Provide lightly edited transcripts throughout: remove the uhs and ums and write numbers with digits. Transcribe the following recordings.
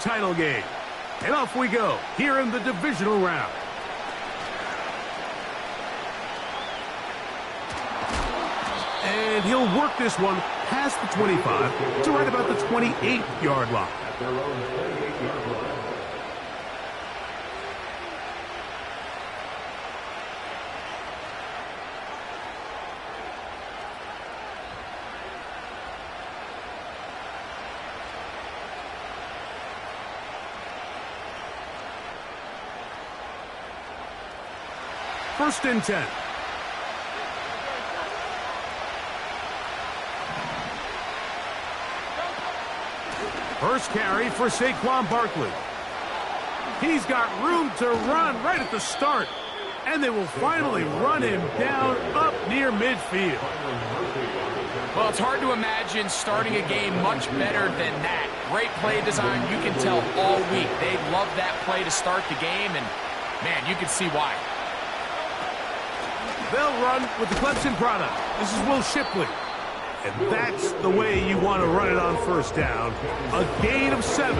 title game. And off we go here in the divisional round. And he'll work this one past the 25 to right about the 28-yard line. First and 10. First carry for Saquon Barkley. He's got room to run right at the start. And they will finally run him down up near midfield. Well, it's hard to imagine starting a game much better than that. Great play design. You can tell all week they love that play to start the game. And, man, you can see why. They'll run with the Clemson product. This is Will Shipley. And that's the way you want to run it on first down. A gain of 7.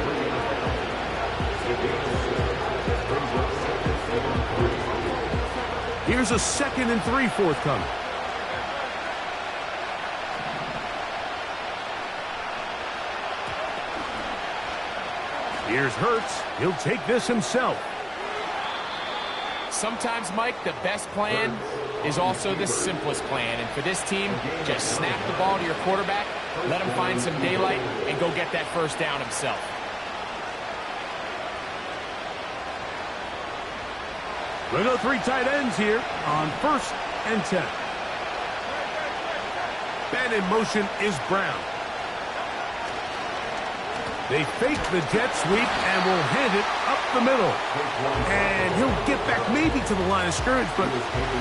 Here's a 2nd and 3 forthcoming. Here's Hurts. He'll take this himself. Sometimes, Mike, the best plan is also the simplest plan. And for this team, just snap the ball to your quarterback, let him find some daylight, and go get that first down himself. We'll go 3 tight ends here on 1st and 10. Man in motion is Brown. They fake the jet sweep and will hand it up the middle. And he'll get back maybe to the line of scrimmage, but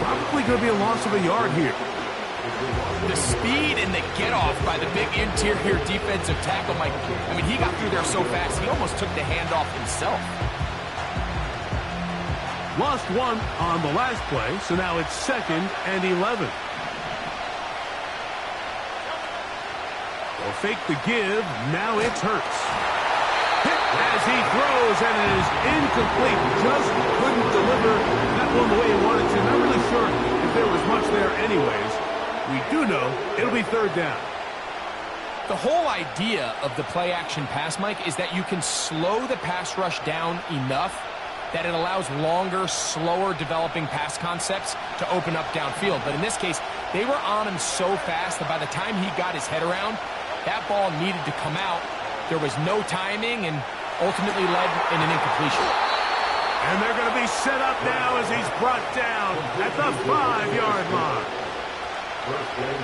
probably going to be a loss of a yard here. The speed and the get-off by the big interior defensive tackle, Mike. I mean, he got through there so fast, he almost took the handoff himself. Lost 1 on the last play, so now it's 2nd and 11. They'll fake the give. Now it's Hurts. Hit as he throws, and it is incomplete. Just couldn't deliver that one the way he wanted to. Not really sure if there was much there anyways. We do know it'll be 3rd down. The whole idea of the play-action pass, Mike, is that you can slow the pass rush down enough that it allows longer, slower developing pass concepts to open up downfield. But in this case, they were on him so fast that by the time he got his head around, that ball needed to come out. There was no timing and ultimately led in an incompletion. And they're going to be set up now as he's brought down at the 5-yard line.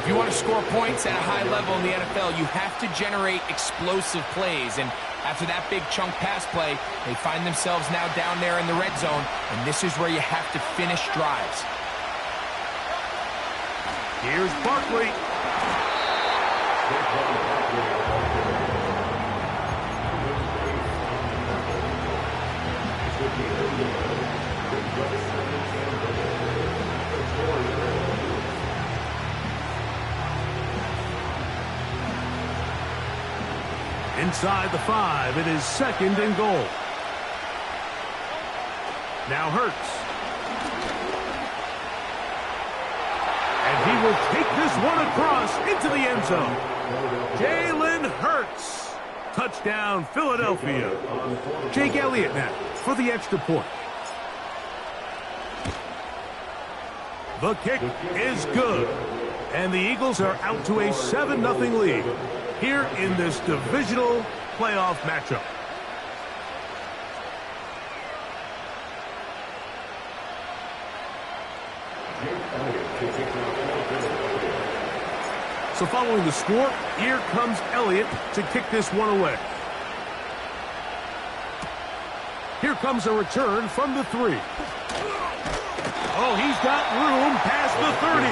If you want to score points at a high level in the NFL, you have to generate explosive plays. And after that big chunk pass play, they find themselves now down there in the red zone. And this is where you have to finish drives. Here's Barkley. Inside the 5, it is 2nd and goal. Now Hurts. And he will take this one across into the end zone. Jalen Hurts. Touchdown, Philadelphia. Jake Elliott now for the extra point. The kick is good. And the Eagles are out to a 7-0 lead here in this divisional playoff matchup. So following the score, here comes Elliott to kick this one away. Here comes a return from the 3. Oh, he's got room past the 30.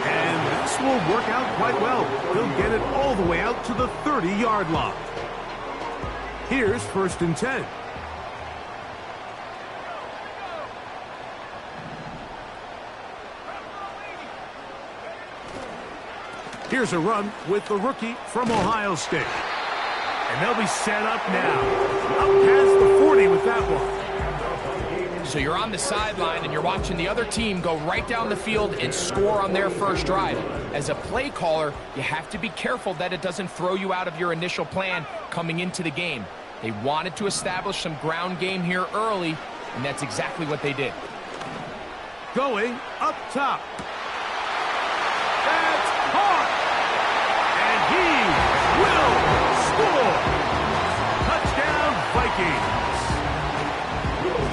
And this will work out quite well. He'll get it all the way out to the 30-yard line. Here's 1st and 10. Here's a run with the rookie from Ohio State. And they'll be set up now. So you're on the sideline and you're watching the other team go right down the field and score on their first drive. As a play caller, you have to be careful that it doesn't throw you out of your initial plan coming into the game. They wanted to establish some ground game here early, and that's exactly what they did. Going up top. That's hard. And he will score. Touchdown, Vikings.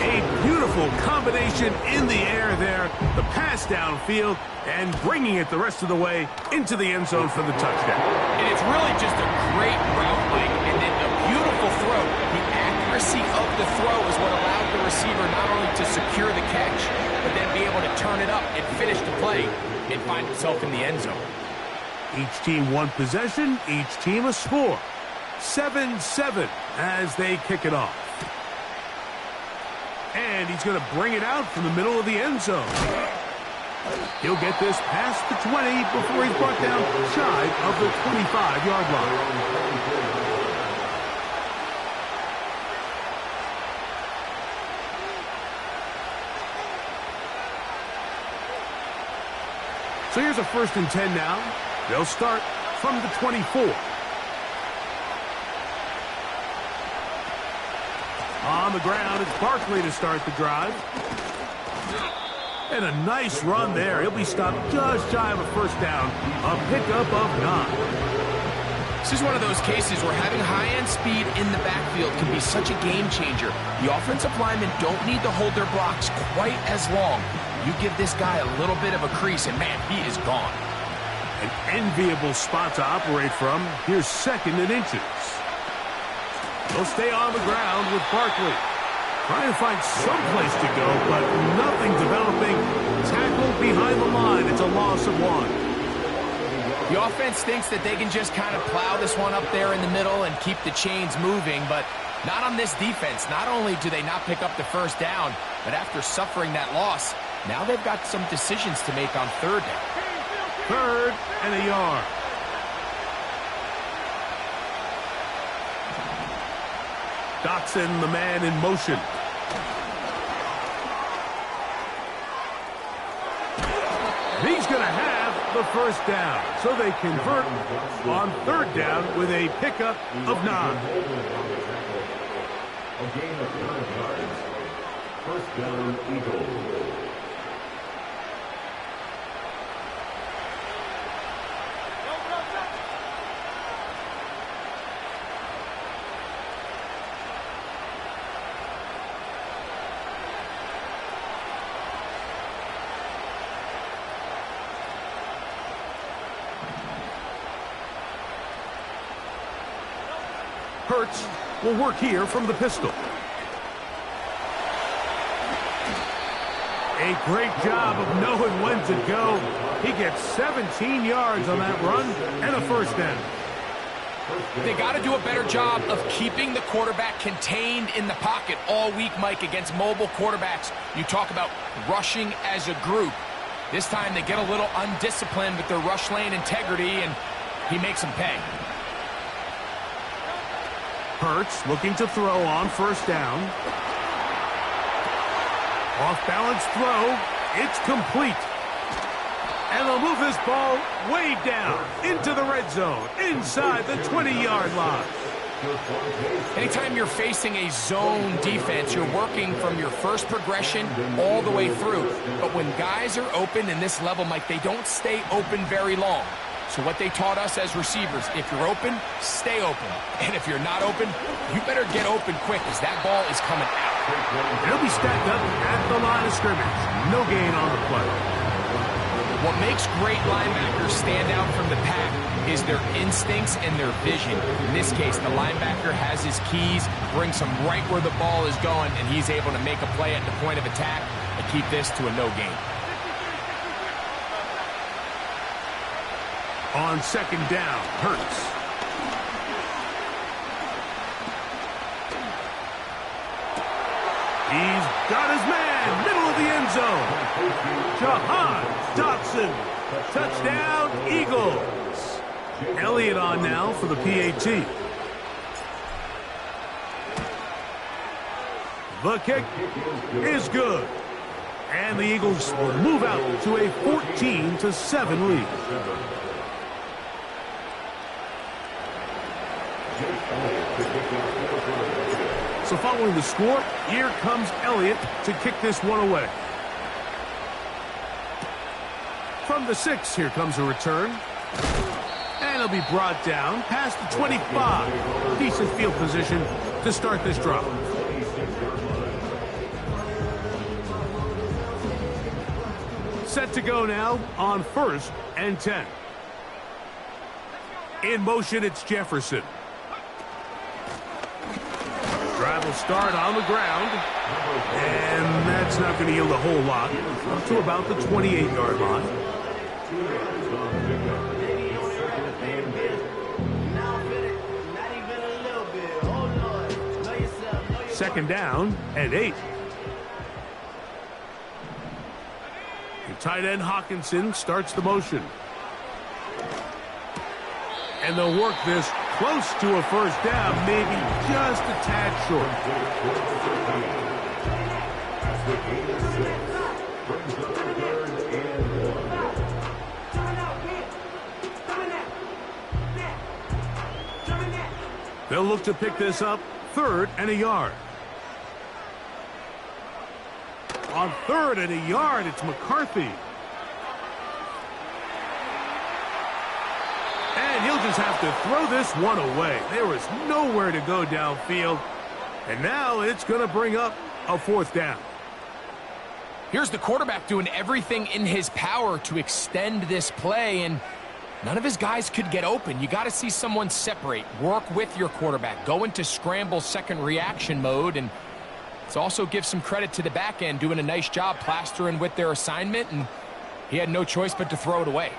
A beautiful combination in the air there. The pass downfield and bringing it the rest of the way into the end zone for the touchdown. And it's really just a great route, Mike, and then a beautiful throw. The accuracy of the throw is what allowed the receiver not only to secure the catch, but then be able to turn it up and finish the play and find himself in the end zone. Each team one possession, each team a score. 7-7 as they kick it off. And he's going to bring it out from the middle of the end zone. He'll get this past the 20 before he's brought down shy of the 25-yard line. So here's a 1st and 10 now. They'll start from the 24. On the ground, it's Barkley to start the drive. And a nice run there. He'll be stopped just shy of a 1st down. A pickup of 9. This is one of those cases where having high-end speed in the backfield can be such a game changer. The offensive linemen don't need to hold their blocks quite as long. You give this guy a little bit of a crease, and man, he is gone. An enviable spot to operate from. Here's 2nd and inches. They'll stay on the ground with Barkley. Trying to find some place to go, but nothing developing. Tackled behind the line. It's a loss of 1. The offense thinks that they can just kind of plow this one up there in the middle and keep the chains moving, but not on this defense. Not only do they not pick up the 1st down, but after suffering that loss, now they've got some decisions to make on 3rd down. 3rd and a yard. Dotson, the man in motion. He's going to have the 1st down. So they convert on 3rd down with a pickup of 9. A gain of 9 yards. 1st down, Eagles. Hurts will work here from the pistol. A great job of knowing when to go. He gets 17 yards on that run and a 1st down. They got to do a better job of keeping the quarterback contained in the pocket all week, Mike, against mobile quarterbacks. You talk about rushing as a group. This time they get a little undisciplined with their rush lane integrity, and he makes them pay. Hurts looking to throw on 1st down. Off-balance throw. It's complete. And they'll move this ball way down into the red zone, inside the 20-yard line. Anytime you're facing a zone defense, you're working from your first progression all the way through. But when guys are open in this level, Mike, they don't stay open very long. So what they taught us as receivers, if you're open, stay open. And if you're not open, you better get open quick because that ball is coming out. He'll be stacked up at the line of scrimmage. No gain on the play. What makes great linebackers stand out from the pack is their instincts and their vision. In this case, the linebacker has his keys, brings him right where the ball is going, and he's able to make a play at the point of attack and keep this to a no gain. On 2nd down, Hurts. He's got his man, middle of the end zone. Jahan Dotson. Touchdown, Eagles. Elliott on now for the PAT. The kick is good. And the Eagles will move out to a 14-7 lead. So following the score, here comes Elliott to kick this one away. From the 6, here comes a return. And it'll be brought down past the 25. Decent field position to start this drive. Set to go now on 1st and 10. In motion, it's Jefferson. Drive will start on the ground. And that's not going to yield a whole lot. Up to about the 28-yard line. Second down and 8. The tight end Hawkinson starts the motion. And they'll work this close to a first down, maybe just a tad short. They'll look to pick this up 3rd and a yard. On 3rd and a yard, it's McCarthy. And he'll just have to throw this one away. There was nowhere to go downfield. And now it's going to bring up a 4th down. Here's the quarterback doing everything in his power to extend this play, and none of his guys could get open. You got to see someone separate, work with your quarterback, go into scramble second reaction mode, and let's also give some credit to the back end doing a nice job plastering with their assignment, and he had no choice but to throw it away.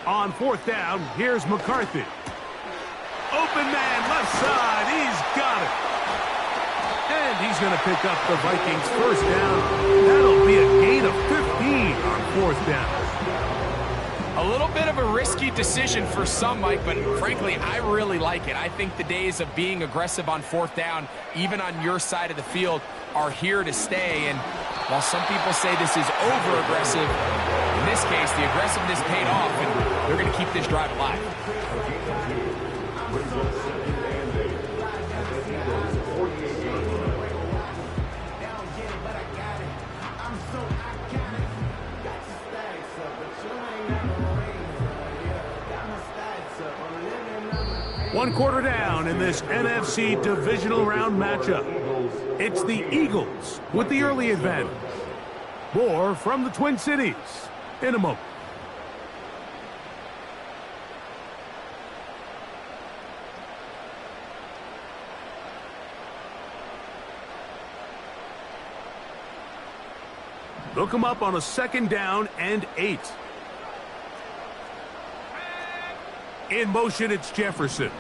On 4th down, here's McCarthy. Open man, left side, he's got it. And he's going to pick up the Vikings' first down. That'll be a gain of 15 on 4th down. A little bit of a risky decision for some, Mike, but frankly, I really like it. I think the days of being aggressive on 4th down, even on your side of the field, are here to stay. And while some people say this is over-aggressive, in this case, the aggressiveness paid off, and they're going to keep this drive alive. One quarter down in this NFC divisional round matchup. It's the Eagles with the early advantage. More from the Twin Cities in a moment. They'll come up on a 2nd down and 8. In motion, it's Jefferson.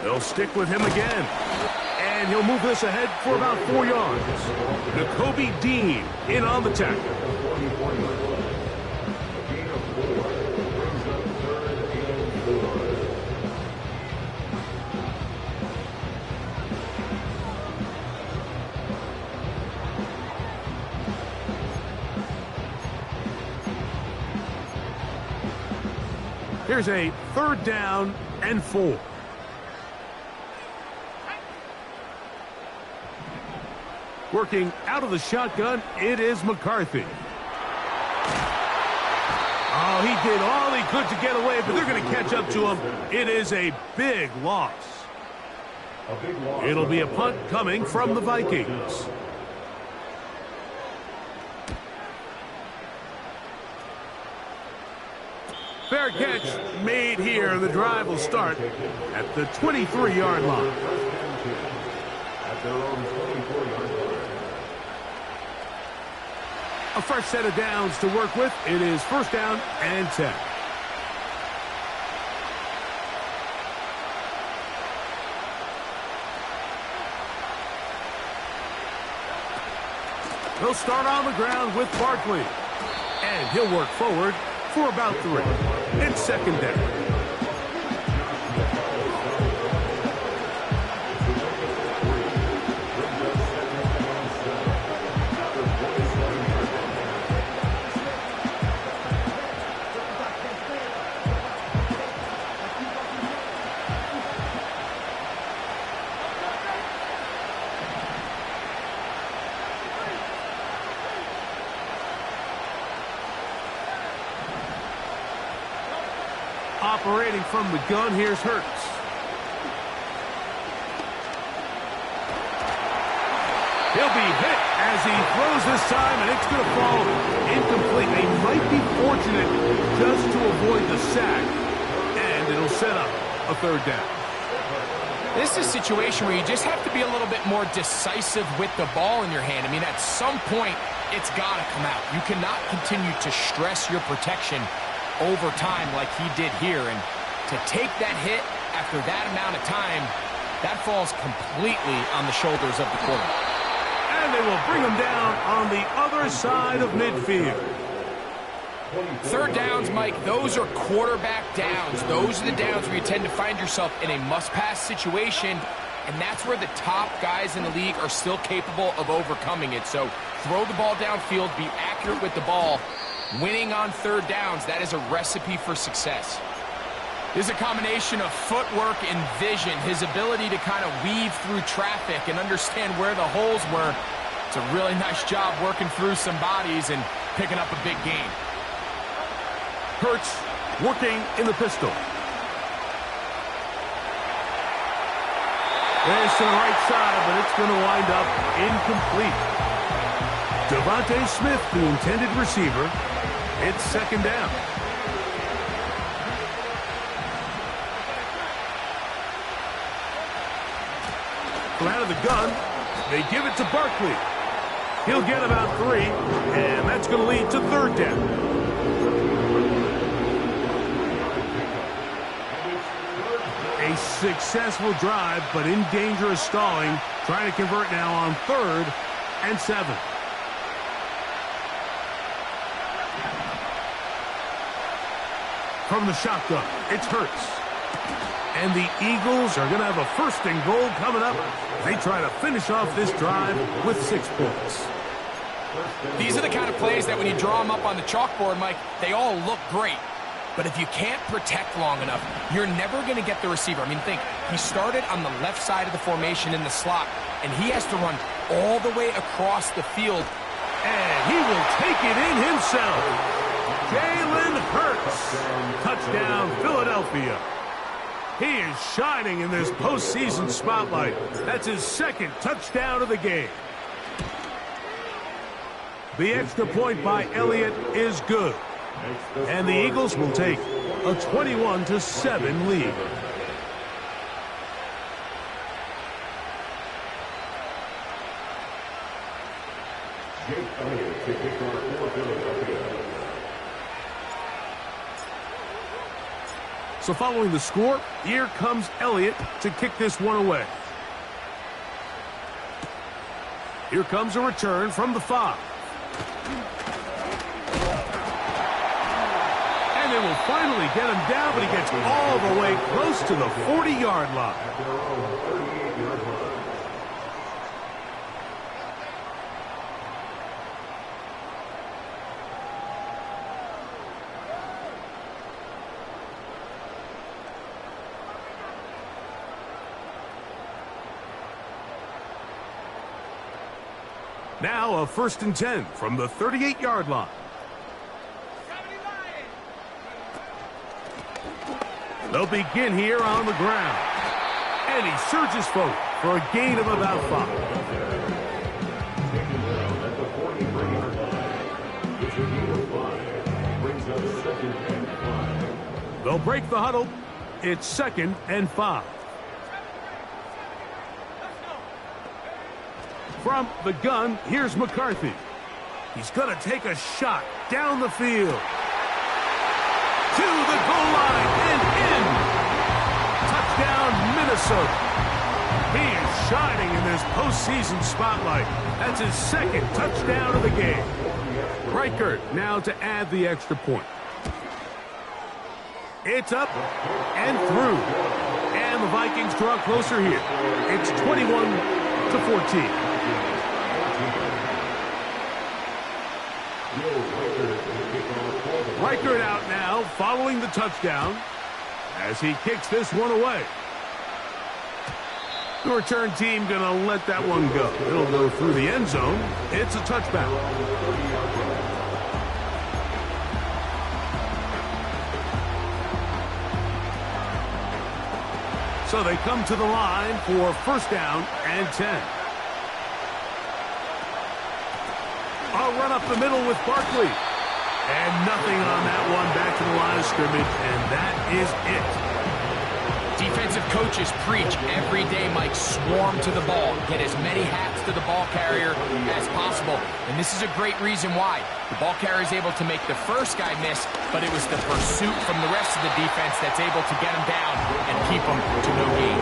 They'll stick with him again. And he'll move this ahead for about 4 yards. Nakobe Dean in on the tackle. Here's a 3rd down and 4. Working out of the shotgun, it is McCarthy. Oh, he did all he could to get away, but they're going to catch up to him. It is a big loss. It'll be a punt coming from the Vikings. Fair catch made here. The drive will start at the 23-yard line. A fresh set of downs to work with. It is 1st down and 10. They'll start on the ground with Barkley. And he'll work forward for about 3. It's second down. Operating from the gun, here's Hurts. He'll be hit as he throws this time, and it's going to fall incomplete. They might be fortunate just to avoid the sack, and it'll set up a third down. This is a situation where you just have to be a little bit more decisive with the ball in your hand. I mean, at some point, it's got to come out. You cannot continue to stress your protection over time like he did here, and to take that hit after that amount of time, that falls completely on the shoulders of the quarterback. And they will bring him down on the other side of midfield. Third downs, Mike, those are quarterback downs. Those are the downs where you tend to find yourself in a must-pass situation, and that's where the top guys in the league are still capable of overcoming it. So throw the ball downfield, be accurate with the ball. Winning on third downs, that is a recipe for success. This is a combination of footwork and vision, his ability to kind of weave through traffic and understand where the holes were. It's a really nice job working through some bodies and picking up a big gain. Hurts working in the pistol. There's to the right side, but it's going to wind up incomplete. Devontae Smith, the intended receiver. It's second down. From out of the gun, they give it to Barkley. He'll get about 3, and that's going to lead to third down. A successful drive, but in danger of stalling. Trying to convert now on 3rd and 7. From the shotgun, it's Hurts. And the Eagles are going to have a first and goal coming up. They try to finish off this drive with 6 points. These are the kind of plays that when you draw them up on the chalkboard, Mike, they all look great. But if you can't protect long enough, you're never going to get the receiver. I mean, think, he started on the left side of the formation in the slot, and he has to run all the way across the field. And he will take it in himself. Jalen Hurts. Touchdown, Philadelphia. He is shining in this postseason spotlight. That's his 2nd touchdown of the game. The extra point by Elliott is good. And the Eagles will take a 21-7 lead. So following the score, here comes Elliott to kick this one away. Here comes a return from the 5. And they will finally get him down, but he gets all the way close to the 40-yard line. Now a 1st and 10 from the 38-yard line. They'll begin here on the ground. And he surges forward for a gain of about 5. They'll break the huddle. It's 2nd and 5. From the gun, here's McCarthy. He's going to take a shot down the field. To the goal line and in. Touchdown, Minnesota. He is shining in this postseason spotlight. That's his 2nd touchdown of the game. Reichert now to add the extra point. It's up and through. And the Vikings draw closer here. It's 21-14. Reichert out now following the touchdown as he kicks this one away. The return team going to let that one go. It'll go through the end zone. It's a touchback. So they come to the line for first down and 10. A run up the middle with Barkley. And nothing on that one, back to the line of scrimmage, and that is it. Defensive coaches preach every day, Mike, swarm to the ball. Get as many hats to the ball carrier as possible. And this is a great reason why. The ball carrier is able to make the first guy miss, but it was the pursuit from the rest of the defense that's able to get him down and keep him to no gain.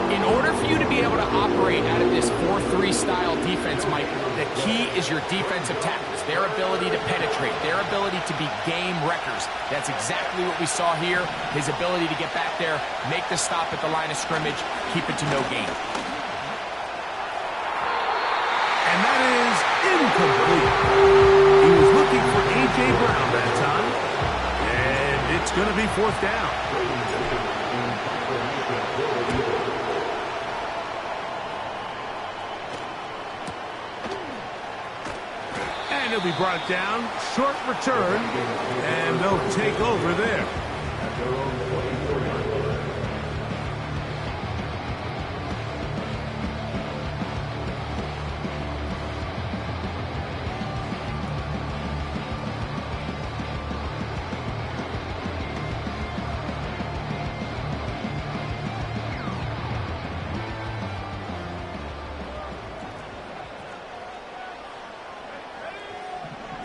In order for you to be able to operate out of this 4-3 style defense, Mike, the key is your defensive tackles, their ability to penetrate, their ability to be game wreckers. That's exactly what we saw here, his ability to get back there, make the stop at the line of scrimmage, keep it to no gain. And that is incomplete. He was looking for A.J. Brown that time, and it's going to be fourth down. He'll be brought down, short return, and they'll take over there.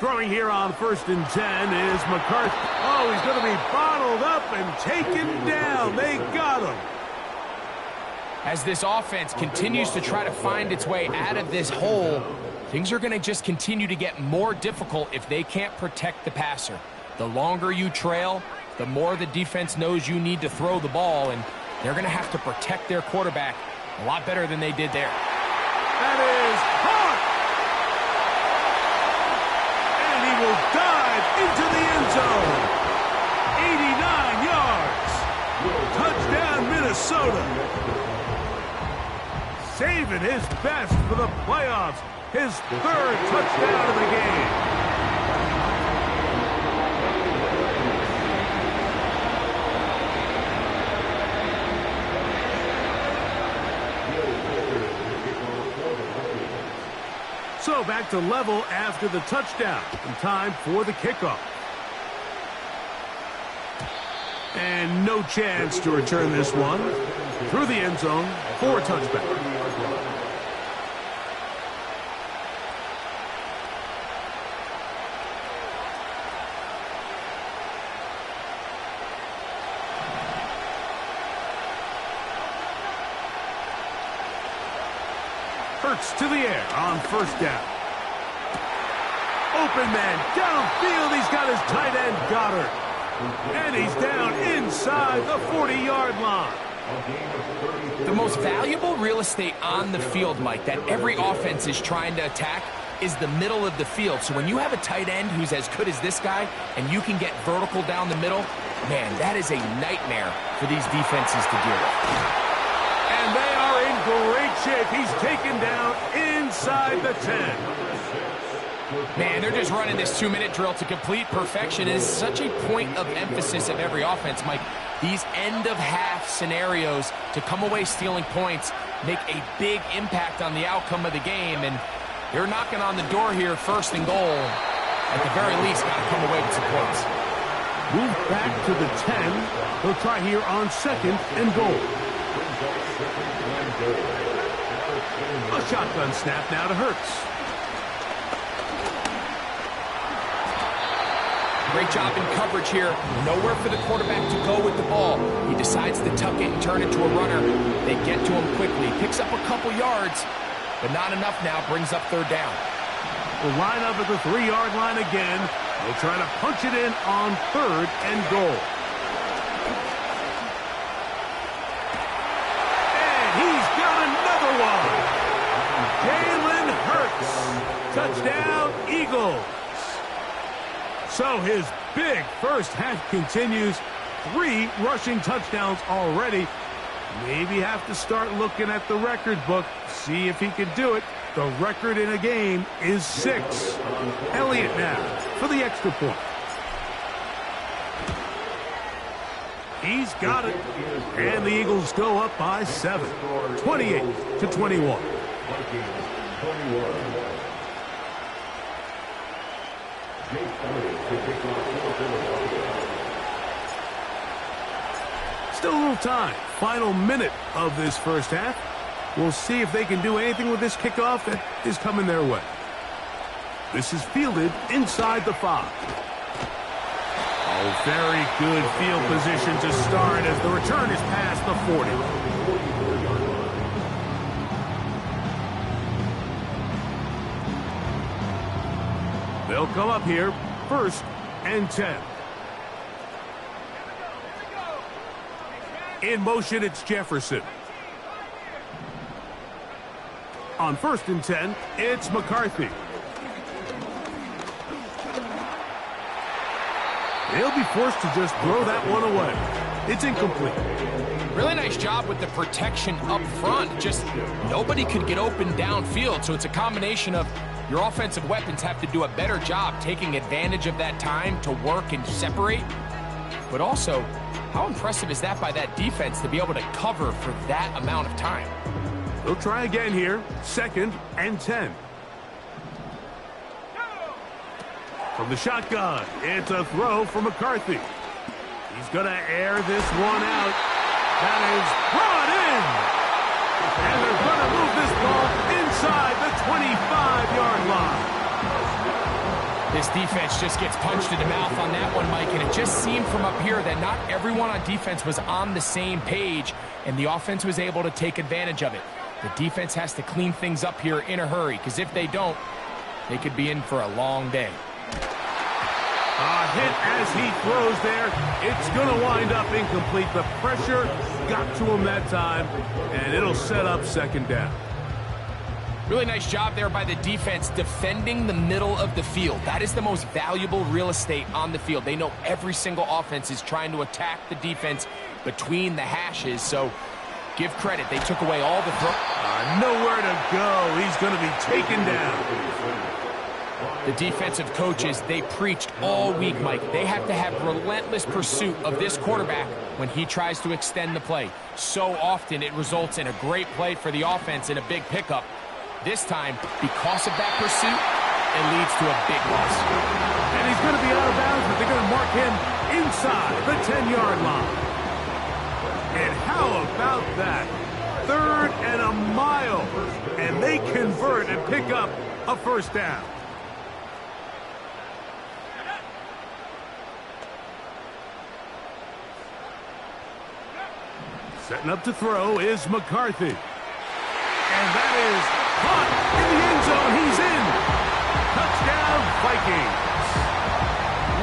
Throwing here on first and 10 is McCarthy. Oh, he's going to be bottled up and taken down. They got him. As this offense continues to try to find its way out of this hole, things are going to just continue to get more difficult if they can't protect the passer. The longer you trail, the more the defense knows you need to throw the ball, and they're going to have to protect their quarterback a lot better than they did there. That is caught! And he will dive into the end zone. 89 yards. Touchdown, Minnesota. Saving his best for the playoffs. His third touchdown of the game. So back to level after the touchdown. And time for the kickoff. And no chance to return this one. Through the end zone for a touchback. To the air on first down. Open man downfield. He's got his tight end Goddard. And he's down inside the 40-yard line. The most valuable real estate on the field, Mike, that every offense is trying to attack is the middle of the field. So when you have a tight end who's as good as this guy and you can get vertical down the middle, man, that is a nightmare for these defenses to deal with. And they are in great shape. He's taken down inside the 10. Man, they're just running this 2-minute drill to complete perfection. It is such a point of emphasis of every offense, Mike. These end-of-half scenarios to come away stealing points make a big impact on the outcome of the game. And they're knocking on the door here, first and goal. At the very least, got to come away with some points. Move back to the 10. They'll try here on second and goal. A shotgun snap now to Hurts. Great job in coverage here. Nowhere for the quarterback to go with the ball. He decides to tuck it and turn it to a runner. They get to him quickly. Picks up a couple yards, but not enough now. Brings up third down. We'll line up at the 3-yard line again. They'll try to punch it in on third and goal. Eagles. So his big first half continues. 3 rushing touchdowns already. Maybe have to start looking at the record book, see if he can do it. The record in a game is 6. Elliott now for the extra point. He's got it. And the Eagles go up by 7. 28-21. Still a little time. Final minute of this first half. We'll see if they can do anything with this kickoff that is coming their way. This is fielded inside the 5. Oh, very good field position to start as the return is past the 40. They'll come up here, 1st and 10. In motion, it's Jefferson. On 1st and 10, it's McCarthy. They'll be forced to just throw that one away. It's incomplete. Really nice job with the protection up front. Just nobody could get open downfield, so it's a combination of your offensive weapons have to do a better job taking advantage of that time to work and separate. But also, how impressive is that by that defense to be able to cover for that amount of time? They'll try again here, 2nd and 10. From the shotgun, it's a throw for McCarthy. He's going to air this one out. That is brought in. And they're going to move this ball inside the 25-yard line. This defense just gets punched in the mouth on that one, Mike, and it just seemed from up here that not everyone on defense was on the same page, and the offense was able to take advantage of it. The defense has to clean things up here in a hurry, because if they don't, they could be in for a long day. A hit as he throws there. It's going to wind up incomplete. The pressure got to him that time, and it'll set up 2nd down. Really nice job there by the defense defending the middle of the field. That is the most valuable real estate on the field. They know every single offense is trying to attack the defense between the hashes, so give credit. They took away all the nowhere to go. He's going to be taken down. The defensive coaches, they preached all week, Mike. They have to have relentless pursuit of this quarterback when he tries to extend the play. So often it results in a great play for the offense and a big pickup. This time, because of that pursuit, it leads to a big loss. And he's going to be out of bounds, but they're going to mark him inside the 10-yard line. And how about that? 3rd and a mile. And they convert and pick up a 1st down. Setting up to throw is McCarthy. And that is caught in the end zone. He's in. Touchdown, Vikings.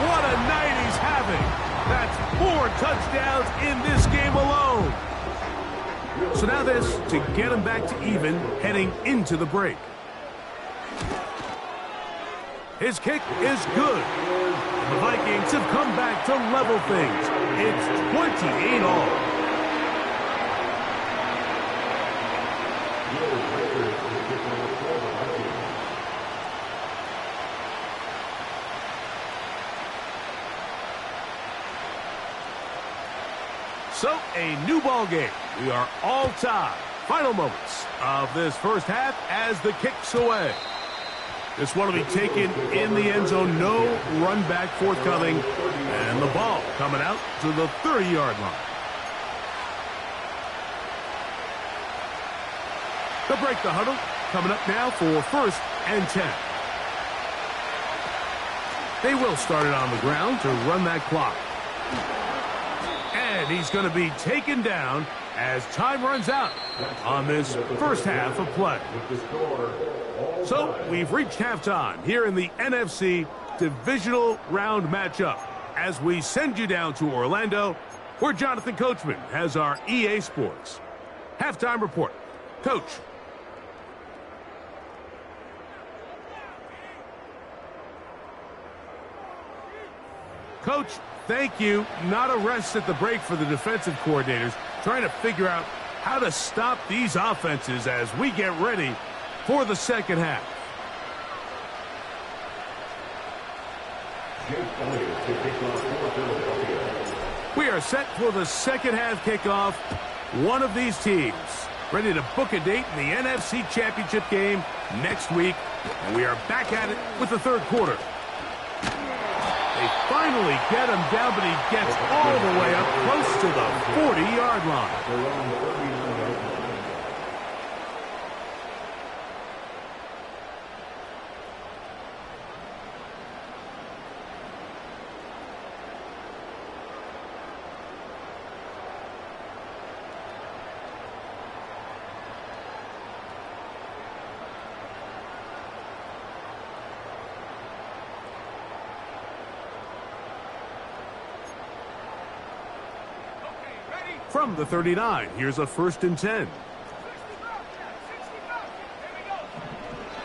What a night he's having. That's 4 touchdowns in this game alone. So now this to get him back to even heading into the break. His kick is good. And the Vikings have come back to level things. It's 28-all. So, a new ball game. We are all tied. Final moments of this first half as the kick's away. This one will be taken in the end zone. No run back forthcoming. And the ball coming out to the 30-yard line. They'll break the huddle. Coming up now for 1st and 10. They will start it on the ground to run that clock. And he's going to be taken down as time runs out on this first half of play. So we've reached halftime here in the NFC Divisional Round matchup as we send you down to Orlando, where Jonathan Coachman has our EA Sports halftime report. Coach. Coach, thank you. Not a rest at the break for the defensive coordinators, trying to figure out how to stop these offenses as we get ready for the second half. We are set for the second half kickoff. One of these teams ready to book a date in the NFC Championship game next week. And we are back at it with the third quarter. They finally get him down, but he gets all the way up close to the 40-yard line. From the 39, here's a 1st and 10.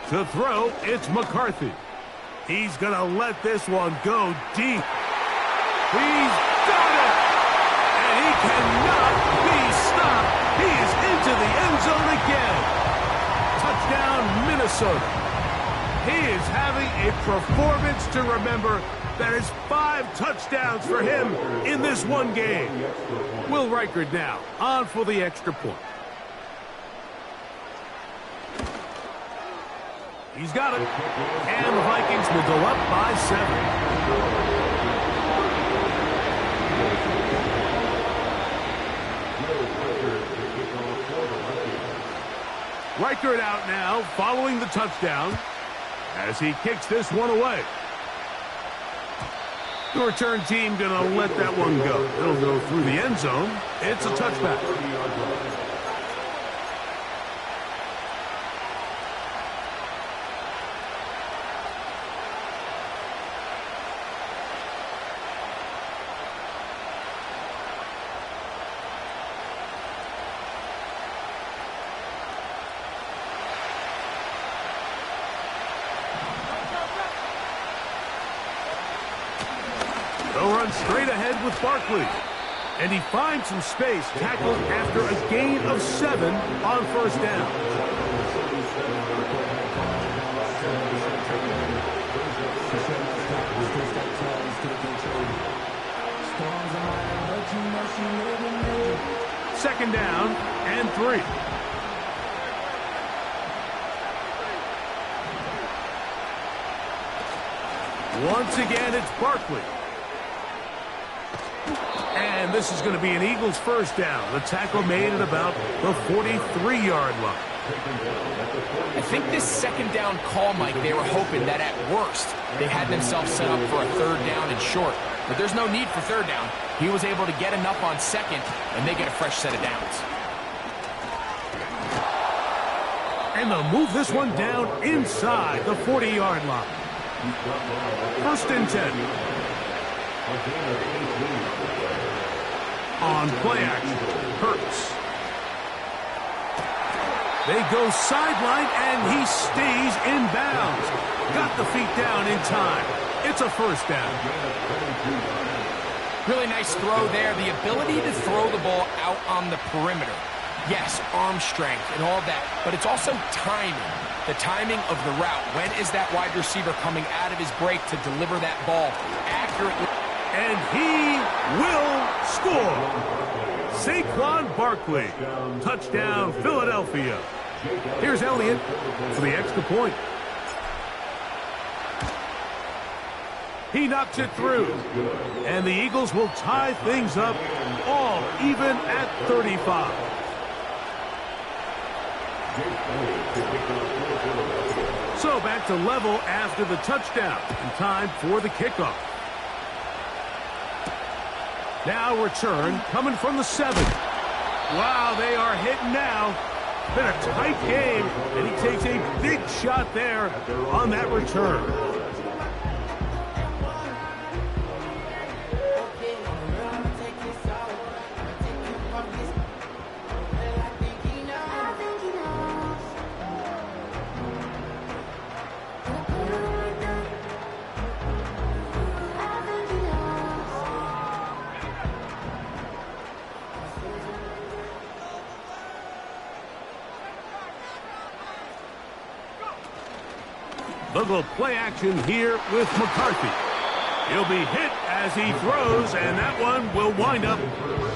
To throw, it's McCarthy. He's going to let this one go deep. He's got it! And he cannot be stopped. He is into the end zone again. Touchdown, Minnesota. He is having a performance to remember. That is 5 touchdowns for him in this one game. Will Reichard now on for the extra point. He's got it. And the Vikings will go up by 7. Reichard out now following the touchdown as he kicks this one away. The return team going to let that one go. It'll go through the end zone. It's a touchback. They'll run straight ahead with Barkley. And he finds some space, tackled after a gain of 7 on 1st down. Second down and 3. Once again, it's Barkley. And this is going to be an Eagles 1st down. The tackle made at about the 43-yard line. I think this 2nd down call, Mike, they were hoping that at worst they had themselves set up for a 3rd down and short. But there's no need for 3rd down. He was able to get enough on 2nd, and they get a fresh set of downs. And they'll move this one down inside the 40-yard line. 1st and 10. On play action, Hurts. They go sideline, and he stays in bounds. Got the feet down in time. It's a 1st down. Really nice throw there. The ability to throw the ball out on the perimeter. Yes, arm strength and all that, but it's also timing. The timing of the route. When is that wide receiver coming out of his break to deliver that ball accurately? And he will score. Saquon Barkley. Touchdown, Philadelphia. Here's Elliott for the extra point. He knocks it through. And the Eagles will tie things up all even at 35. So back to level after the touchdown. And time for the kickoff. Now return coming from the 7. Wow, they are hitting now. Been a tight game, and he takes a big shot there on that return. little play action here with McCarthy. He'll be hit as he throws, and that one will wind up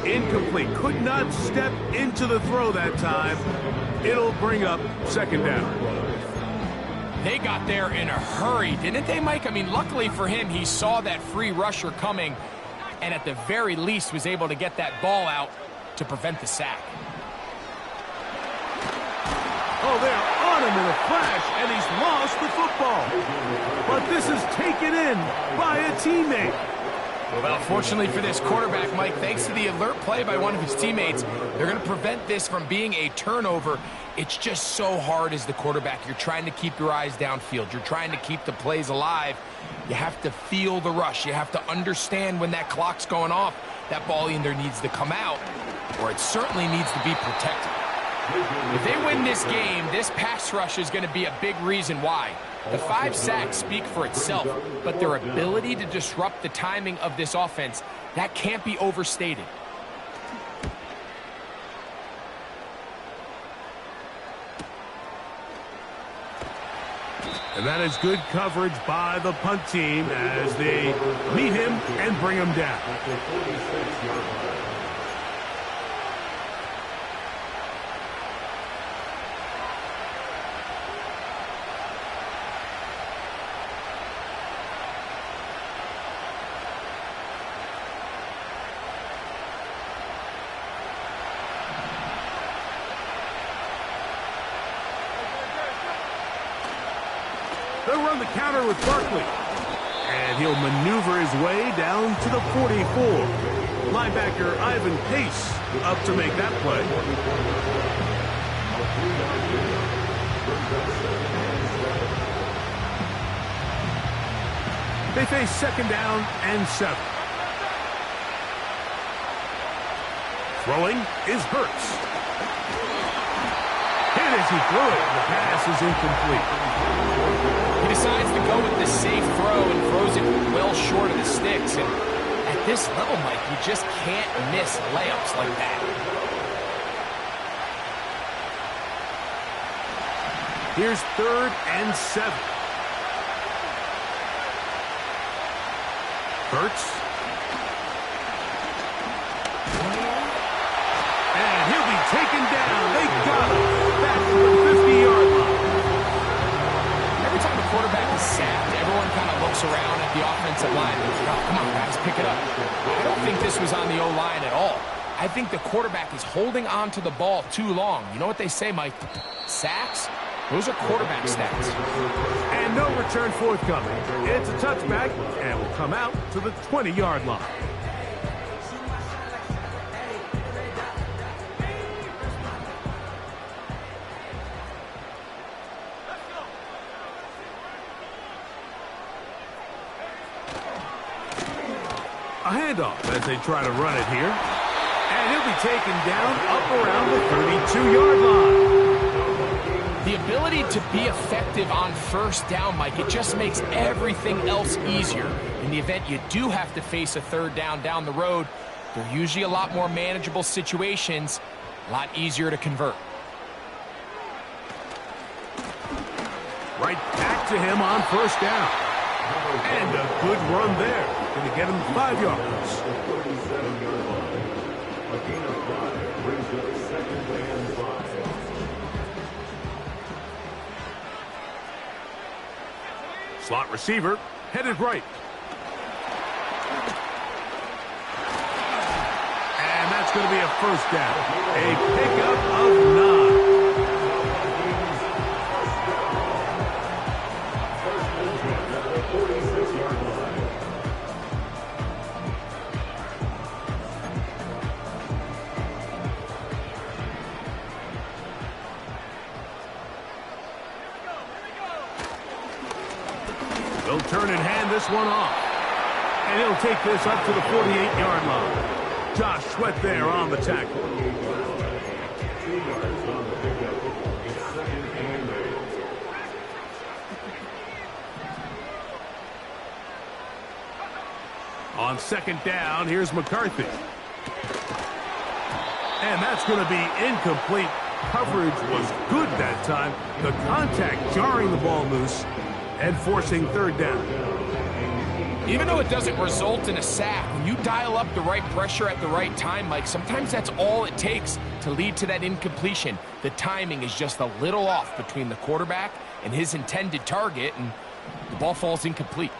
incomplete. Could not step into the throw that time. It'll bring up second down. They got there in a hurry, didn't they, Mike? I mean, luckily for him, he saw that free rusher coming and at the very least was able to get that ball out to prevent the sack. Oh, they're on him in a flash, and he's lost the football. But this is taken in by a teammate. Well, fortunately for this quarterback, Mike, thanks to the alert play by one of his teammates, they're going to prevent this from being a turnover. It's just so hard as the quarterback. You're trying to keep your eyes downfield. You're trying to keep the plays alive. You have to feel the rush. You have to understand when that clock's going off. That ball either needs to come out or it certainly needs to be protected. If they win this game, this pass rush is going to be a big reason why. The 5 sacks speak for itself, but their ability to disrupt the timing of this offense, that can't be overstated. And that is good coverage by the punt team as they meet him and bring him down. They'll run the counter with Barkley. And he'll maneuver his way down to the 44. Linebacker Ivan Pace up to make that play. They face second down and 7. Throwing is Hurts. Hit as he threw it. The pass is incomplete. He decides to go with the safe throw and throws it well short of the sticks. And at this level, Mike, you just can't miss layups like that. Here's 3rd and 7. Hurts. And he'll be taken down. They got him. Back to the 50-yard line. Every time a quarterback is sacked, everyone kind of looks around at the offensive line and goes, oh, come on, guys, pick it up. I don't think this was on the O-line at all. I think the quarterback is holding on to the ball too long. You know what they say, Mike? Sacks? Those are quarterback stats. And no return forthcoming. It's a touchback and will come out to the 20-yard line. A handoff as they try to run it here. And he'll be taken down up around the 32-yard line. The ability to be effective on first down, Mike, it just makes everything else easier. In the event you do have to face a third down the road, they're usually a lot more manageable situations, a lot easier to convert. Right back to him on first down. And a good run there. Going to get him 5 yards. A gain of 5 brings up 2nd and 5. Slot receiver headed right. And that's going to be a first down. A pickup of 9. They'll turn and hand this one off. And he'll take this up to the 48-yard line. Josh Sweat there on the tackle. On second down, here's McCarthy. And that's going to be incomplete. Coverage was good that time. The contact jarring the ball loose. and forcing third down. Even though it doesn't result in a sack, when you dial up the right pressure at the right time, Mike, sometimes that's all it takes to lead to that incompletion. The timing is just a little off between the quarterback and his intended target, and the ball falls incomplete.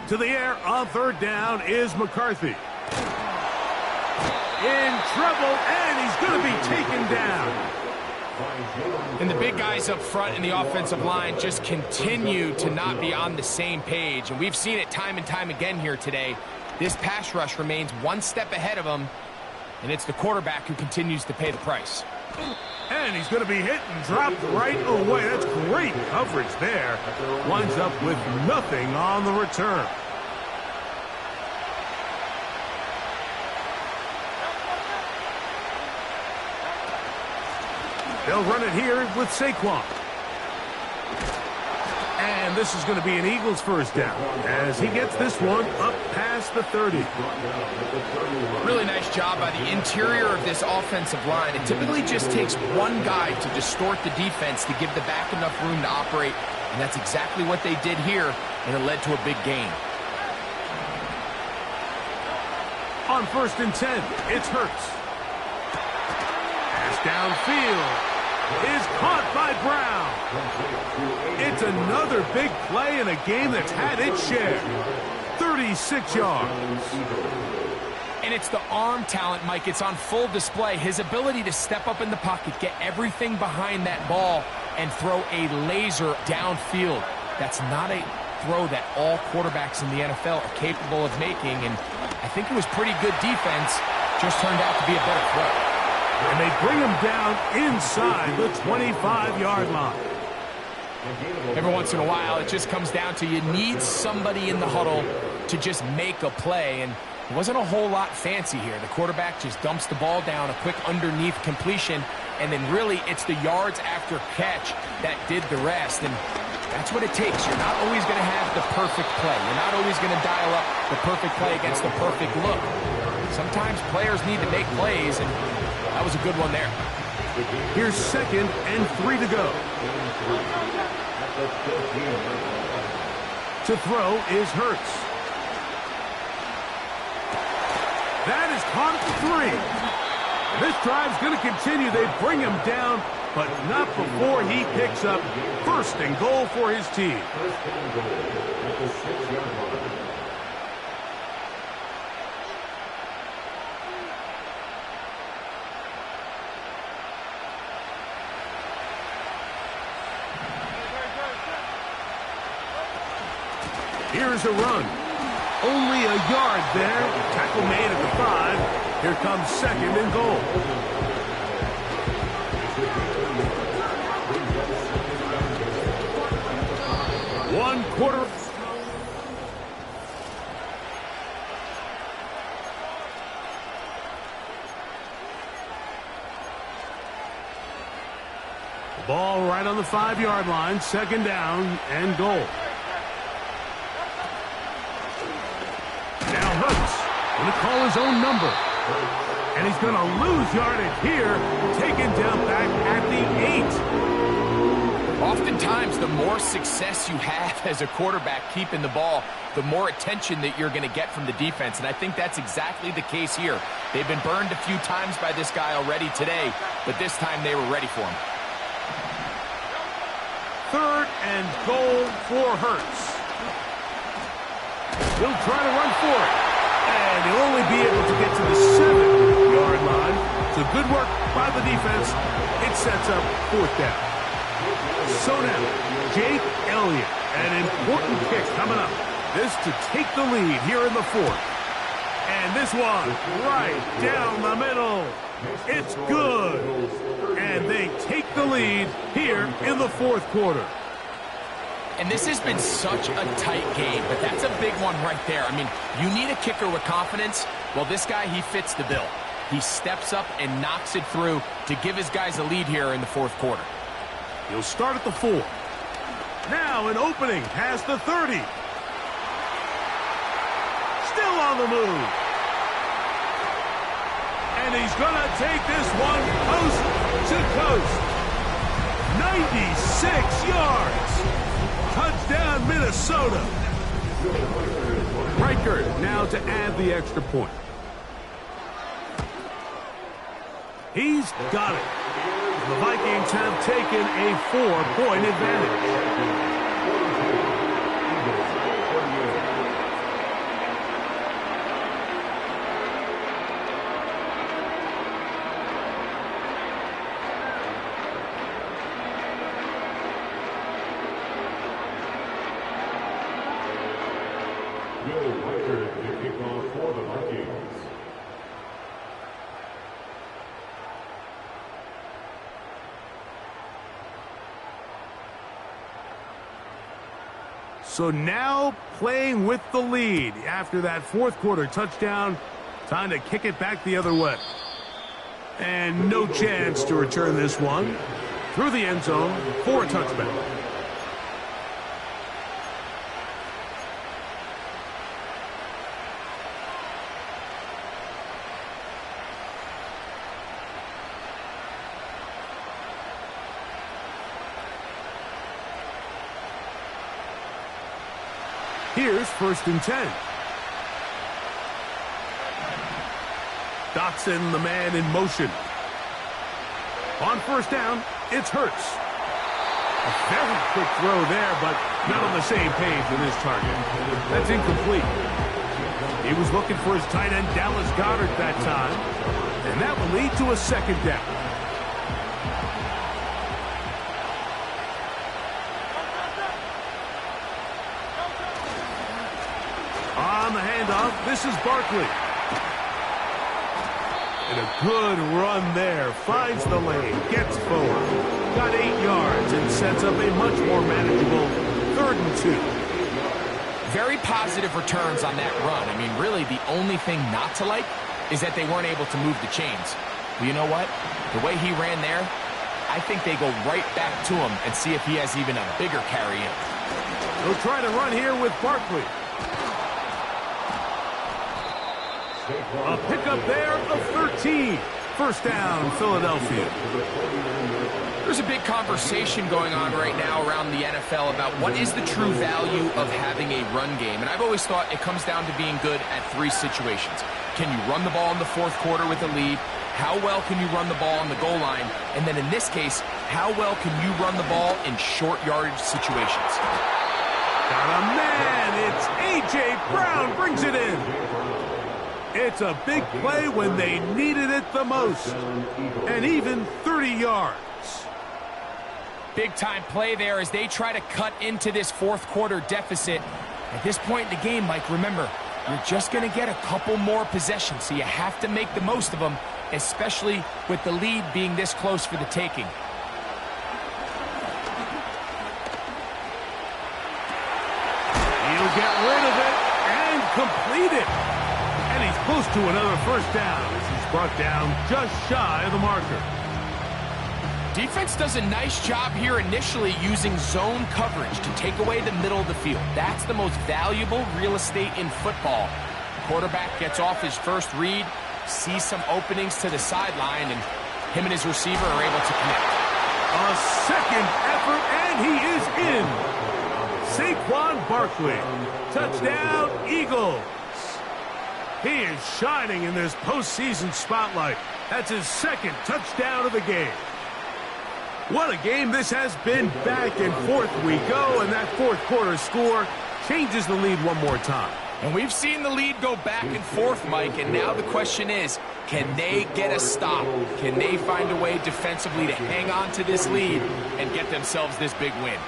To the air on third down is McCarthy. In trouble, and he's going to be taken down. And the big guys up front in the offensive line just continue to not be on the same page. And we've seen it time and time again here today. This pass rush remains one step ahead of them, and it's the quarterback who continues to pay the price. And he's going to be hit and dropped right away. That's great coverage there. Winds up with nothing on the return. They'll run it here with Saquon. And this is going to be an Eagles first down as he gets this one up past the 30. Really nice job by the interior of this offensive line. It typically just takes one guy to distort the defense to give the back enough room to operate, and that's exactly what they did here, and it led to a big gain. On 1st and 10, it's Hurts. Pass downfield is caught by Brown. It's another big play in a game that's had its share. 36 yards. And it's the arm talent, Mike. It's on full display. His ability to step up in the pocket, get everything behind that ball, and throw a laser downfield. That's not a throw that all quarterbacks in the NFL are capable of making, and I think it was pretty good defense. Just turned out to be a better throw. And they bring him down inside the 25-yard line. Every once in a while, it just comes down to you need somebody in the huddle to just make a play, and it wasn't a whole lot fancy here. The quarterback just dumps the ball down, a quick underneath completion, and then really it's the yards after catch that did the rest, and that's what it takes. You're not always going to have the perfect play. You're not always going to dial up the perfect play against the perfect look. Sometimes players need to make plays, and that was a good one there. Here's 2nd and 3 to go. To throw is Hurts. That is caught at the 3. This drive's going to continue. They bring him down, but not before he picks up 1st and goal for his team. Here's a run. Only a yard there. Tackle made at the 5. Here comes 2nd and goal. One quarter. Ball right on the 5-yard line. 2nd down and goal. Now Hurts going to call his own number. And he's going to lose yardage here. Taken down back at the 8. Oftentimes, the more success you have as a quarterback keeping the ball, the more attention that you're going to get from the defense. And I think that's exactly the case here. They've been burned a few times by this guy already today, but this time they were ready for him. 3rd and goal for Hurts. He'll try to run for it. And he'll only be able to get to the 7-yard line. So good work by the defense. It sets up 4th down. So now, Jake Elliott, an important kick coming up. This to take the lead here in the 4th. And this one right down the middle. It's good. And they take the lead here in the 4th quarter. And this has been such a tight game, but that's a big one right there. I mean, you need a kicker with confidence. Well, this guy, he fits the bill. He steps up and knocks it through to give his guys a lead here in the 4th quarter. He'll start at the 4. Now an opening past the 30. Still on the move. And he's going to take this one coast to coast. 96 yards. Touchdown, Minnesota. Riker now to add the extra point. He's got it. The Vikings have taken a 4-point advantage. So now playing with the lead after that fourth quarter touchdown. Time to kick it back the other way. And no chance to return this one. Through the end zone for a touchback. Here's 1st and 10. Dotson, the man in motion. On 1st down, it's Hurts. A very quick throw there, but not on the same page with his target. That's incomplete. He was looking for his tight end, Dallas Goedert, that time. And that will lead to a 2nd down. On the handoff, this is Barkley. And a good run there. Finds the lane, gets forward. Got 8 yards and sets up a much more manageable 3rd and 2. Very positive returns on that run. I mean, really, the only thing not to like is that they weren't able to move the chains. But you know what? The way he ran there, I think they go right back to him and see if he has even a bigger carry in. They'll try to run here with Barkley. A pickup there of 13. 1st down, Philadelphia. There's a big conversation going on right now around the NFL about what is the true value of having a run game. And I've always thought it comes down to being good at 3 situations. Can you run the ball in the 4th quarter with a lead? How well can you run the ball on the goal line? And then in this case, how well can you run the ball in short yardage situations? Got a man. It's A.J. Brown brings it in. It's a big play when they needed it the most. And even 30 yards. Big-time play there as they try to cut into this 4th quarter deficit. At this point in the game, Mike, remember, you're just going to get a couple more possessions, so you have to make the most of them, especially with the lead being this close for the taking. He'll get rid of it and complete it. And he's close to another 1st down as he's brought down just shy of the marker. Defense does a nice job here initially using zone coverage to take away the middle of the field. That's the most valuable real estate in football. Quarterback gets off his first read, sees some openings to the sideline, and him and his receiver are able to connect. A 2nd effort, and he is in. Saquon Barkley. Touchdown, Eagles. He is shining in this postseason spotlight. That's his 2nd touchdown of the game. What a game this has been. Back and forth we go, and that 4th quarter score changes the lead one more time. And we've seen the lead go back and forth, Mike, and now the question is, can they get a stop? Can they find a way defensively to hang on to this lead and get themselves this big win?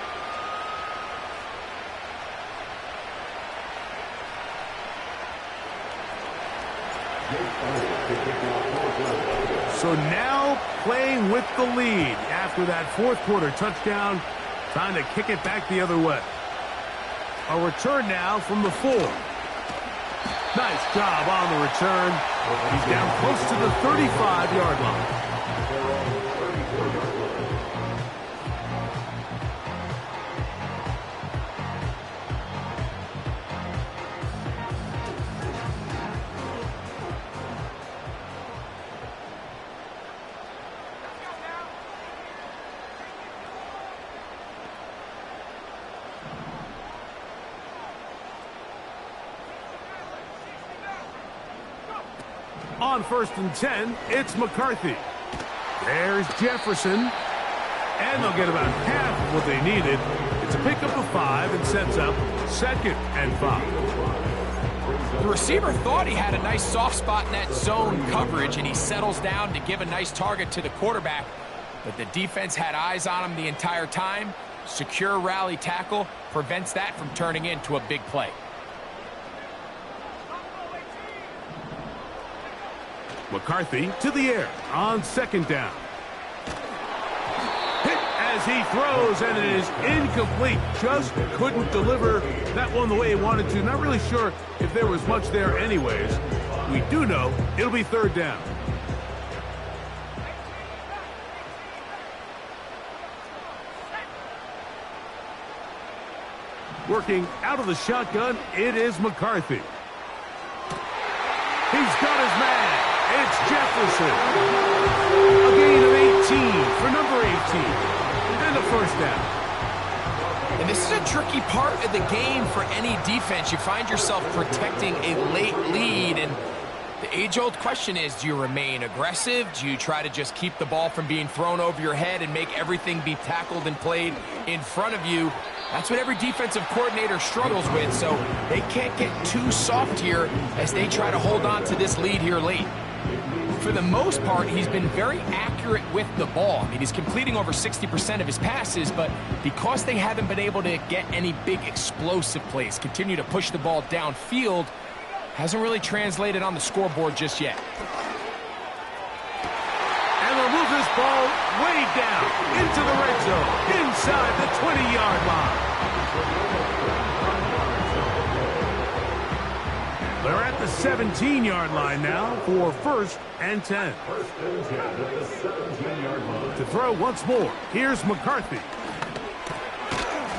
So now playing with the lead after that 4th quarter touchdown. Time to kick it back the other way. A return now from the 4. Nice job on the return. He's down close to the 35-yard line. On 1st and 10, it's McCarthy. There's Jefferson. And they'll get about half of what they needed. It's a pickup of 5 and sets up 2nd and 5. The receiver thought he had a nice soft spot in that zone coverage, and he settles down to give a nice target to the quarterback. But the defense had eyes on him the entire time. Secure rally tackle prevents that from turning into a big play. McCarthy to the air on 2nd down. Hit as he throws, and it is incomplete. Just couldn't deliver that one the way he wanted to. Not really sure if there was much there anyways. We do know it'll be 3rd down. Working out of the shotgun, it is McCarthy. He's got his man. It's Jefferson. A gain of 18 for number 18. And a 1st down. And this is a tricky part of the game for any defense. You find yourself protecting a late lead, and the age-old question is, do you remain aggressive? Do you try to just keep the ball from being thrown over your head and make everything be tackled and played in front of you? That's what every defensive coordinator struggles with, so they can't get too soft here as they try to hold on to this lead here late. For the most part, he's been very accurate with the ball. I mean, he's completing over 60% of his passes, but because they haven't been able to get any big explosive plays, continue to push the ball downfield, hasn't really translated on the scoreboard just yet. And they'll move this ball way down into the red zone, inside the 20-yard line. They're at the 17-yard line now for 1st and 10. To throw once more, here's McCarthy.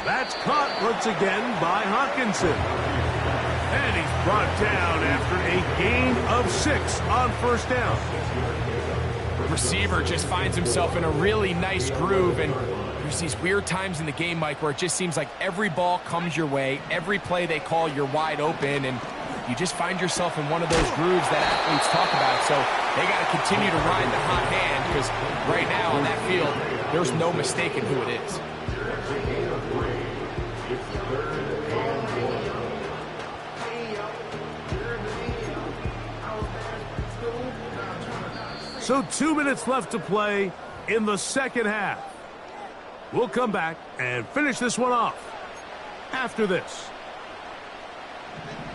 That's caught once again by Hawkinson. And he's brought down after a gain of 6 on 1st down. The receiver just finds himself in a really nice groove, and there's these weird times in the game, Mike, where it just seems like every ball comes your way, every play they call, you're wide open, and you just find yourself in one of those grooves that athletes talk about. So they got to continue to ride the hot hand, because right now on that field, there's no mistaking who it is. So 2 minutes left to play in the 2nd half. We'll come back and finish this one off after this.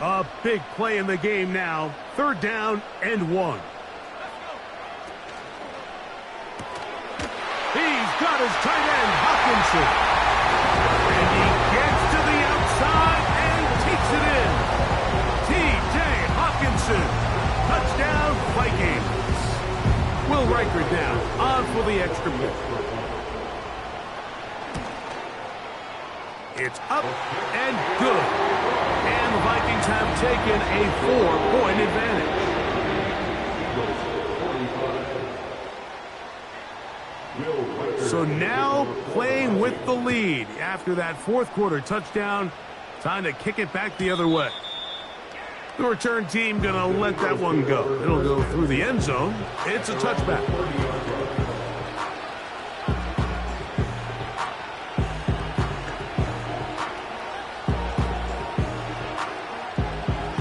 A big play in the game now. 3rd down and 1. He's got his tight end, Hawkinson. And he gets to the outside and takes it in. T.J. Hawkinson. Touchdown, Vikings. Will Riker down on for the extra point. It's up and good. And the Vikings have taken a 4-point advantage. So now playing with the lead after that 4th quarter touchdown. Time to kick it back the other way. The return team going to let that one go. It'll go through the end zone. It's a touchback.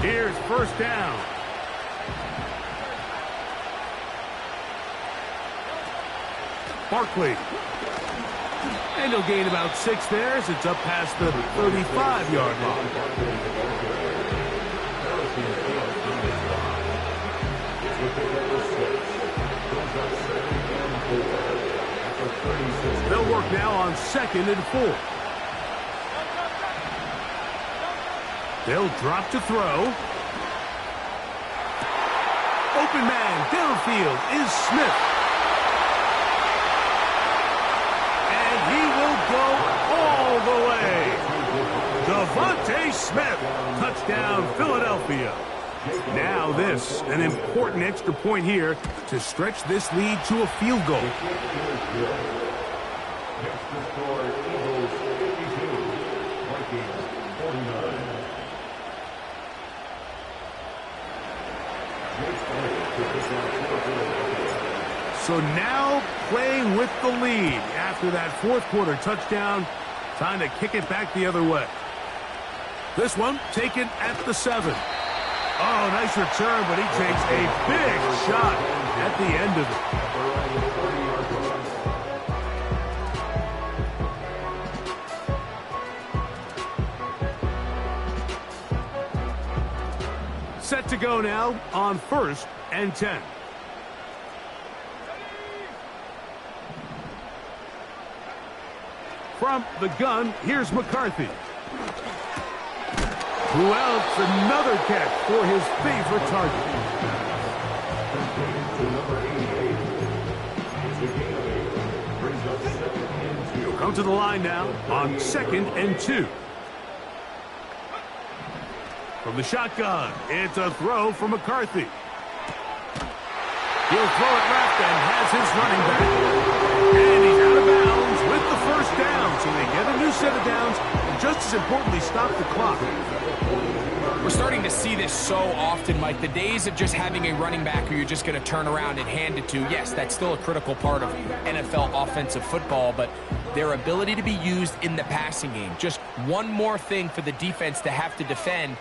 Here's 1st down. Barkley. And he'll gain about 6 there as it's up past the 35-yard line. They'll work now on 2nd and 4. They'll drop to throw. Open man downfield is Smith. And he will go all the way. Devontae Smith. Touchdown, Philadelphia. Now this, an important extra point here to stretch this lead to a field goal. So now playing with the lead after that fourth quarter touchdown. Time to kick it back the other way. This one taken at the 7. Oh, nice return, but he takes a big shot at the end of it. Set to go now on 1st and 10. From the gun, here's McCarthy. Who else? Another catch for his favorite target. He'll come to the line now on 2nd and 2. From the shotgun, it's a throw for McCarthy. He'll throw it left and has his running back. And he's out of bounds with the first down. So they get a new set of downs and just as importantly stop the clock. We're starting to see this so often, Mike. The days of just having a running back who you're just going to turn around and hand it to, yes, that's still a critical part of NFL offensive football, but their ability to be used in the passing game. Just one more thing for the defense to have to defend.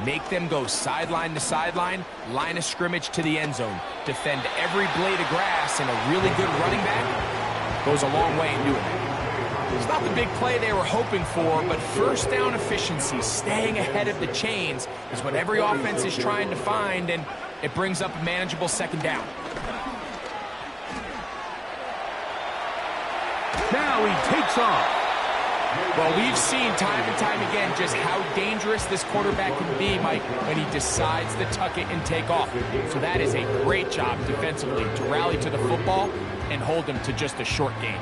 Make them go sideline to sideline, line of scrimmage to the end zone. Defend every blade of grass, and a really good running back goes a long way in doing that. It's not the big play they were hoping for, but first down efficiency, staying ahead of the chains, is what every offense is trying to find, and it brings up a manageable second down. Now he takes off. Well, we've seen time and time again just how dangerous this quarterback can be, Mike, when he decides to tuck it and take off. So that is a great job defensively to rally to the football and hold him to just a short gain.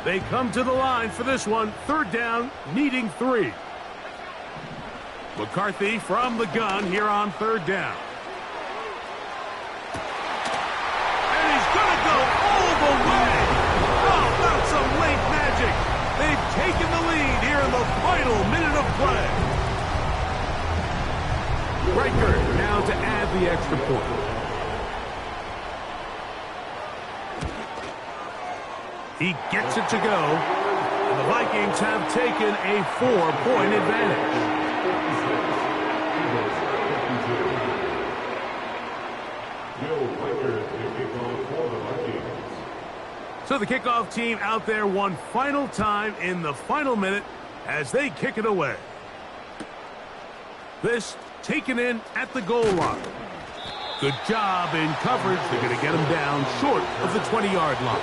They come to the line for this one. 3rd down, needing 3. McCarthy from the gun here on 3rd down. And he's going to go all the way. Oh, that's some late magic. They've taken the lead here in the final minute of play. Riker now to add the extra point. He gets it to go. And the Vikings have taken a 4-point advantage. So the kickoff team out there one final time in the final minute as they kick it away. This taken in at the goal line. Good job in coverage. They're going to get him down short of the 20-yard line.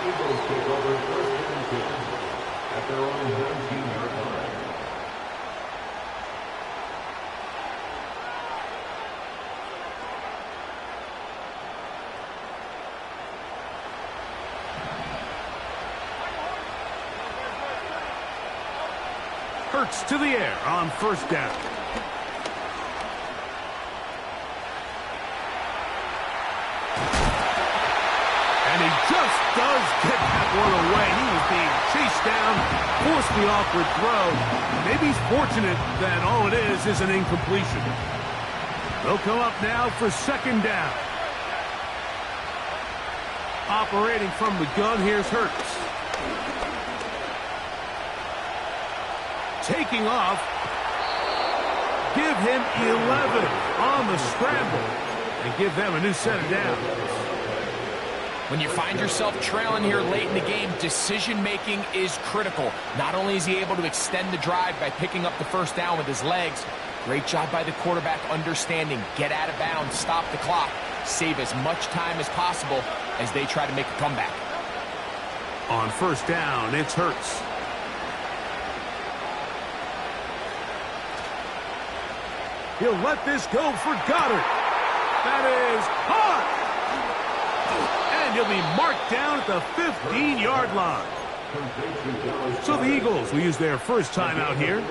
Hurts to the air on 1st down. And he just does get that one away. He was being chased down, forced the awkward throw. Maybe he's fortunate that all it is an incompletion. They'll come up now for 2nd down. Operating from the gun, here's Hurts. Taking off. Give him 11 on the scramble and give them a new set of downs. When you find yourself trailing here late in the game, decision-making is critical. Not only is he able to extend the drive by picking up the first down with his legs, great job by the quarterback understanding, get out of bounds, stop the clock, save as much time as possible as they try to make a comeback. On 1st down, it's Hurts. He'll let this go for Goddard. That is hot. And he'll be marked down at the 15-yard line. So the Eagles will use their first timeout here.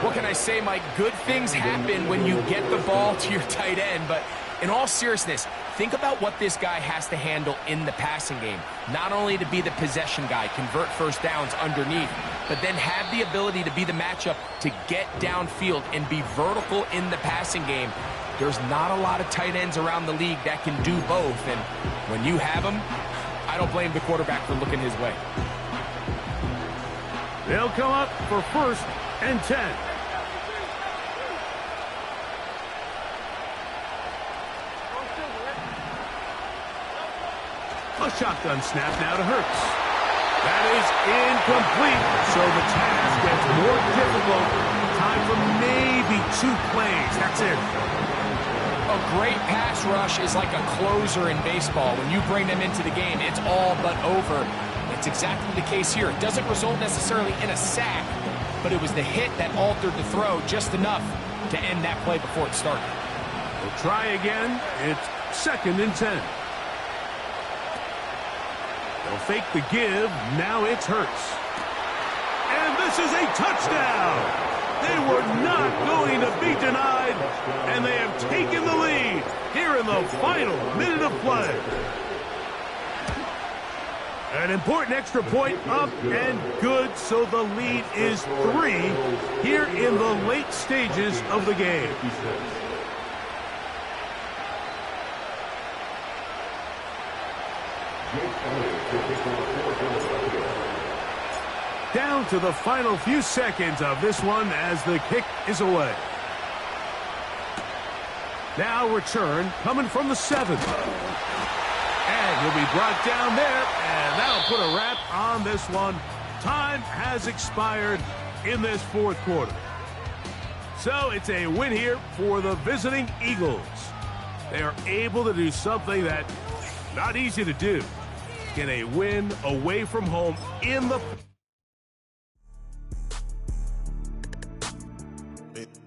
What can I say, Mike? Good things happen when you get the ball to your tight end, but in all seriousness, think about what this guy has to handle in the passing game. Not only to be the possession guy, convert first downs underneath, but then have the ability to be the matchup to get downfield and be vertical in the passing game. There's not a lot of tight ends around the league that can do both, and when you have them, I don't blame the quarterback for looking his way. They'll come up for 1st and 10. A shotgun snap now to Hurts. That is incomplete, so the task gets more difficult. Time for maybe 2 plays. That's it. A great pass rush is like a closer in baseball. When you bring them into the game, it's all but over. It's exactly the case here. It doesn't result necessarily in a sack, but it was the hit that altered the throw just enough to end that play before it started. We'll try again. It's 2nd and 10. They'll fake the give. Now it's Hurts. And this is a touchdown. They were not going to be denied, and they have taken the lead here in the final minute of play. An important extra point up and good, so the lead is 3 here in the late stages of the game. Down to the final few seconds of this one as the kick is away. Now return coming from the 7. And he'll be brought down there, and that'll put a wrap on this one. Time has expired in this 4th quarter. So it's a win here for the visiting Eagles. They are able to do something that not easy to do. Get a win away from home in the